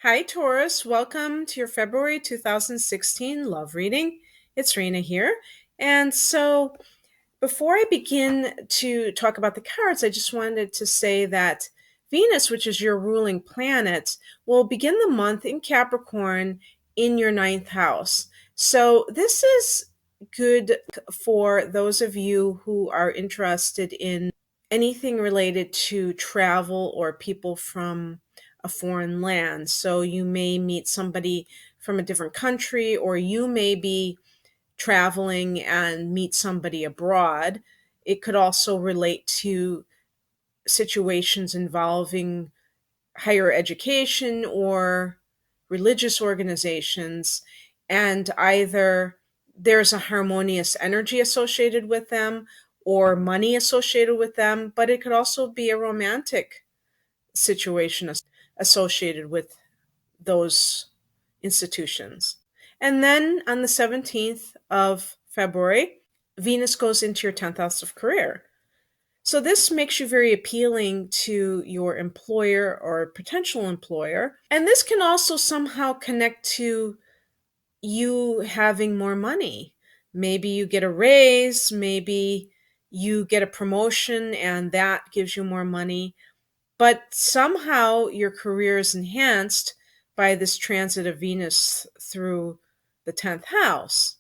Hi, Taurus. Welcome to your February 2016 love reading. It's Rena here. And so, before I begin to talk about the cards, I just wanted to say that Venus, which is your ruling planet, will begin the month in Capricorn in your ninth house. So, this is good for those of you who are interested in anything related to travel or people from a foreign land. So, you may meet somebody from a different country, or you may be traveling and meet somebody abroad. It could also relate to situations involving higher education or religious organizations, and either there's a harmonious energy associated with them or money associated with them, but it could also be a romantic situation associated with those institutions. And then on the 17th of February, Venus goes into your 10th house of career. So this makes you very appealing to your employer or potential employer. And this can also somehow connect to you having more money. Maybe you get a raise, maybe you get a promotion and that gives you more money. But somehow your career is enhanced by this transit of Venus through the 10th house.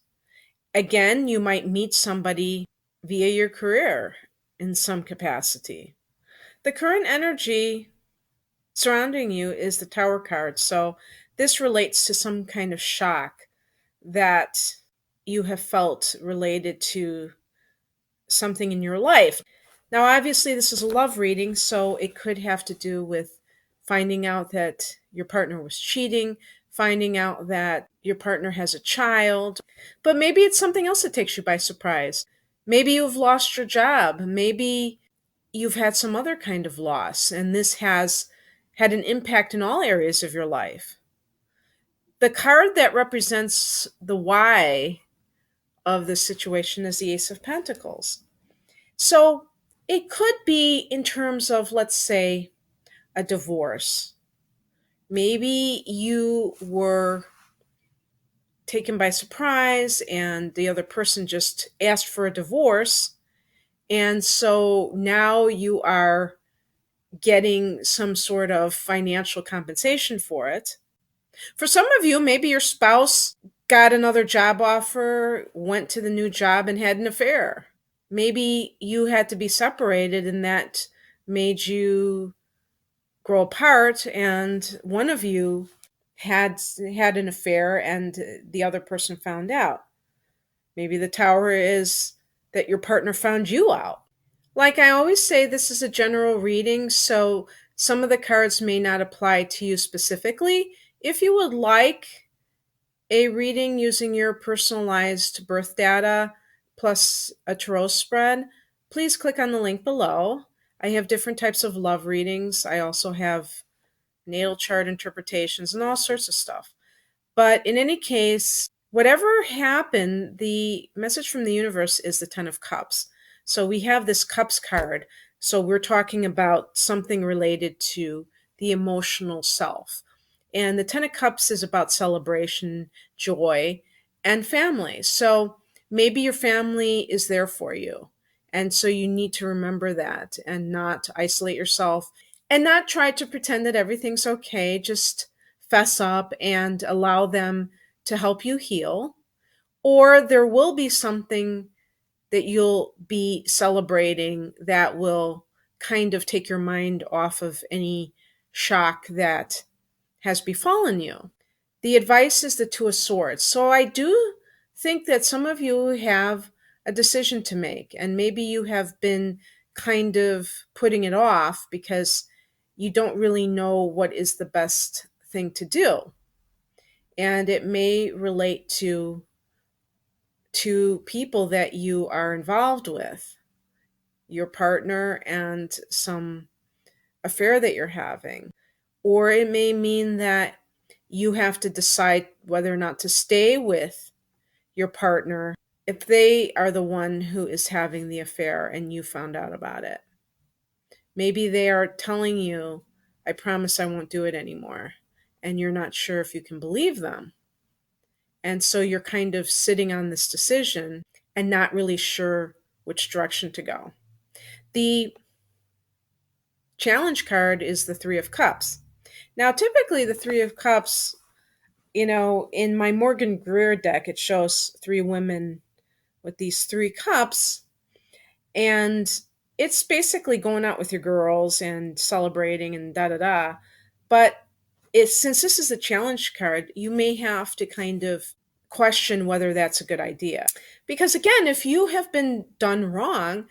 Again, you might meet somebody via your career in some capacity. The current energy surrounding you is the Tower card. So this relates to some kind of shock that you have felt related to something in your life. Now, obviously, this is a love reading, so it could have to do with finding out that your partner was cheating, finding out that your partner has a child, but maybe it's something else that takes you by surprise. Maybe you've lost your job. Maybe you've had some other kind of loss, and this has had an impact in all areas of your life. The card that represents the why of the situation is the Ace of Pentacles. So it could be in terms of, let's say, a divorce. Maybe you were taken by surprise and the other person just asked for a divorce. And so now you are getting some sort of financial compensation for it. For some of you, maybe your spouse got another job offer, went to the new job, and had an affair. Maybe you had to be separated, and that made you grow apart, and one of you had an affair and the other person found out. Maybe the tower is that your partner found you out. Like I always say, this is a general reading, so some of the cards may not apply to you specifically. If you would like a reading using your personalized birth data plus a tarot spread, please click on the link below. I have different types of love readings. I also have natal chart interpretations and all sorts of stuff. But in any case, whatever happened, the message from the universe is the Ten of Cups. So we have this Cups card. So we're talking about something related to the emotional self. And the Ten of Cups is about celebration, joy, and family. So maybe your family is there for you. And so you need to remember that and not isolate yourself and not try to pretend that everything's okay. Just fess up and allow them to help you heal. Or there will be something that you'll be celebrating that will kind of take your mind off of any shock that has befallen you. The advice is the Two of Swords. So I do think that some of you have a decision to make, and maybe you have been kind of putting it off because you don't really know what is the best thing to do. And it may relate to people that you are involved with, your partner and some affair that you're having. Or it may mean that you have to decide whether or not to stay with your partner if they are the one who is having the affair and you found out about it. Maybe they are telling you, I promise I won't do it anymore. and you're not sure if you can believe them. And so you're kind of sitting on this decision and not really sure which direction to go. The challenge card is the Three of Cups. Now, typically, the Three of Cups, in my Morgan Greer deck, it shows three women with these three cups. And it's basically going out with your girls and celebrating and da da da. But since this is a challenge card, you may have to kind of question whether that's a good idea. Because again, if you have been done wrong,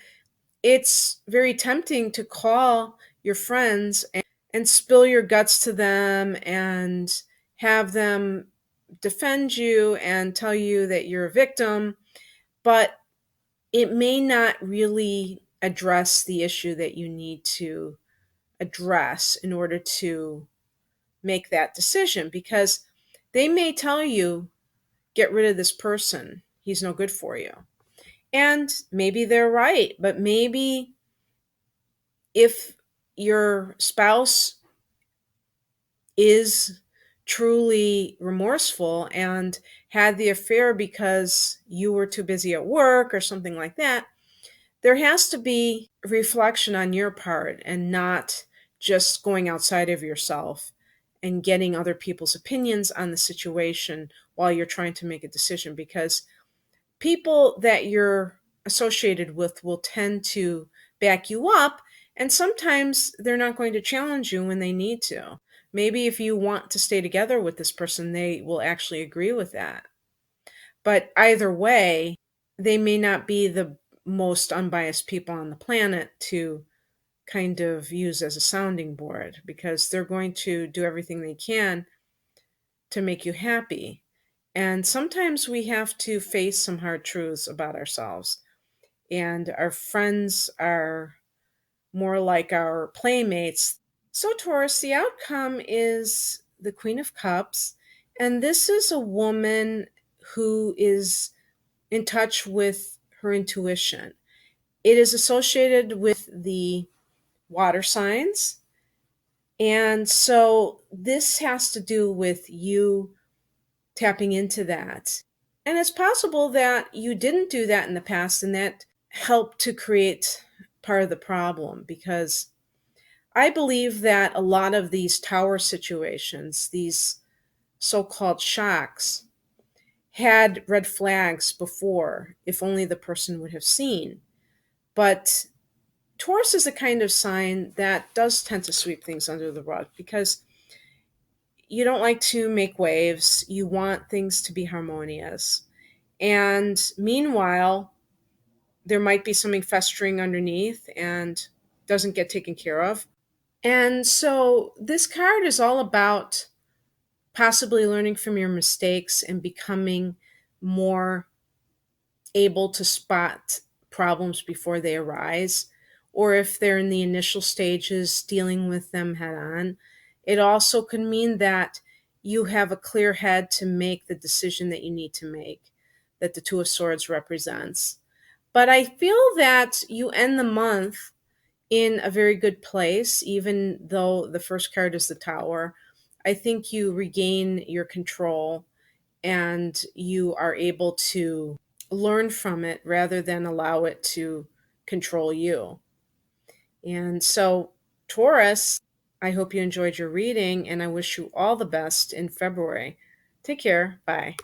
it's very tempting to call your friends and spill your guts to them and have them defend you and tell you that you're a victim. But it may not really address the issue that you need to address in order to make that decision, because they may tell you, get rid of this person. He's no good for you. And maybe they're right, but maybe if your spouse is truly remorseful and had the affair because you were too busy at work or something like that, there has to be reflection on your part and not just going outside of yourself and getting other people's opinions on the situation while you're trying to make a decision, because people that you're associated with will tend to back you up, and sometimes they're not going to challenge you when they need to. Maybe if you want to stay together with this person, they will actually agree with that. But either way, they may not be the most unbiased people on the planet to kind of use as a sounding board, because they're going to do everything they can to make you happy. And sometimes we have to face some hard truths about ourselves. And our friends are more like our playmates. So, Taurus, the outcome is the Queen of Cups. And this is a woman who is in touch with her intuition. It is associated with the water signs. And so this has to do with you tapping into that. And it's possible that you didn't do that in the past, and that helped to create part of the problem, because I believe that a lot of these tower situations, these so called shocks, had red flags before, if only the person would have seen. But Taurus is a kind of sign that does tend to sweep things under the rug, because you don't like to make waves. You want things to be harmonious. And meanwhile, there might be something festering underneath and doesn't get taken care of. And so this card is all about possibly learning from your mistakes and becoming more able to spot problems before they arise, or if they're in the initial stages, dealing with them head on. It also could mean that you have a clear head to make the decision that you need to make, that the Two of Swords represents. But I feel that you end the month in a very good place, even though the first card is the Tower. I think you regain your control and you are able to learn from it rather than allow it to control you. And so, Taurus, I hope you enjoyed your reading, and I wish you all the best in February. Take care. Bye.